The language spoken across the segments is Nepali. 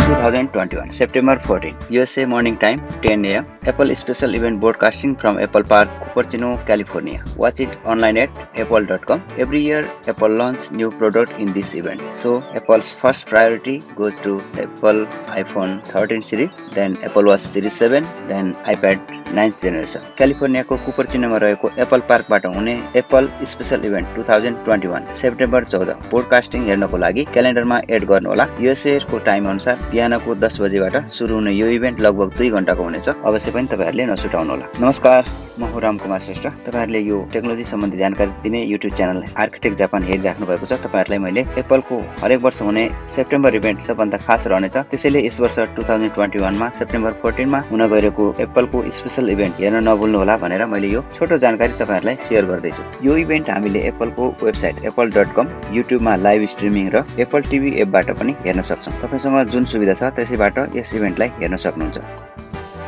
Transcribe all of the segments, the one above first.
2021 September 14 USA morning time 10 a.m. Apple special event broadcasting from Apple Park, Cupertino, California. Watch it online at apple.com. Every year Apple launches new product in this event. So Apple's first priority goes to Apple iPhone 13 series, then Apple Watch Series 7, then iPad 9th generation. California को कुपरचिनोमा रहेको एप्पल पार्कबाट हुने Apple special event 2021 September 14 podcasting हेर्नको लागि क्यालेन्डरमा एड गर्नुहोला। युएसए को टाइम अनुसार बिहानको 10 बजेबाट सुरु हुने यो इभेन्ट लगभग 2 घण्टाको हुनेछ। अवश्य पनि तपाईहरुले नछुटाउनुहोला। नमस्कार, म हो कुमार श्रेष्ठ। तपाईहरुले यो टेक्नोलोजी सम्बन्धी जानकारी दिने युट्युब च्यानल आर्किटेक्ट जापान हेरिराख्नु भएको छ। तपाईहरुलाई मैले एप्पलको हरेक वर्ष हुने सेप्टेम्बर इभेन्ट सबभन्दा खास रहनेछ। त्यसैले यस वर्ष 2021 मा सेप्टेम्बर 14 मा हुन गएको एप्पलको स्पेशल इभेन्ट हेर्न नभुल्नु होला भनेर मैले यो छोटो जानकारी तपाईहरुलाई शेयर गर्दै छु। यो इभेन्ट हामीले एप्पलको वेबसाइट apple.com, युट्युबमा लाइभ स्ट्रिमिङ र एप्पल टिभी एपबाट पनि हेर्न सक्छौं। तपाईसँग जुन सुविधा छ त्यसैबाट यस इभेन्टलाई हेर्न सक्नुहुन्छ।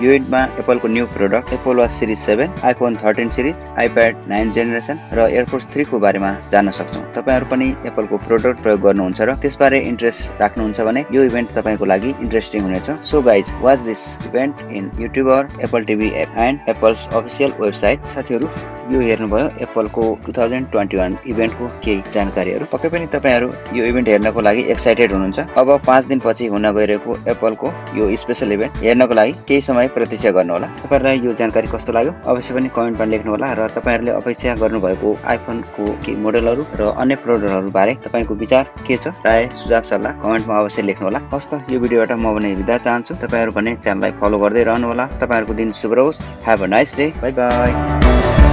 यो इभेन्टमा एप्पलको new product Apple watch series 7, iPhone 13 series, iPad 9 generation र एयरपोर्ट्स 3 को बारेमा जान्न सक्छौं। तपाईहरु पनि एप्पलको प्रोडक्ट प्रयोग गर्नुहुन्छ र त्यसबारे इन्ट्रेस्ट राख्नुहुन्छ भने यो इभेन्ट तपाईको लागि इन्ट्रेस्टिङ हुनेछ। So guys, watch this event in YouTube और Apple TV app and Apple's official website. साथीहरु, यो हेर्नुभयो एप्पलको 2021 इभेन्टको केही जानकारीहरु। पक्कै पनि तपाईहरु यो इभेन्ट हेर्नको लागि एक्साइटेड हुनुहुन्छ। अब 5 दिनपछि हुन गइरहेको एप्पलको यो स्पेशल इभेन्ट हेर्नको लागि केही समय प्रतीक्षा गर्नुहोला। तपाईहरुलाई यो जानकारी कस्तो लाग्यो अवश्य पनि कमेन्टमा लेख्नु होला र तपाईहरुले अपेक्षा गर्नुभएको आइफोनको के मोडलहरु र अन्य प्रोडक्टहरु बारे तपाईको विचार के छ, राय, सुझाव, सल्लाह कमेन्टमा अवश्य लेख्नु होला। हस्त यो भिडियोबाट म भने बिदा चाहन्छु। तपाईहरु भने च्यानललाई फलो गर्दै रहनु होला। तपाईहरुको दिन शुभ रहोस्। Have a nice day. Bye bye.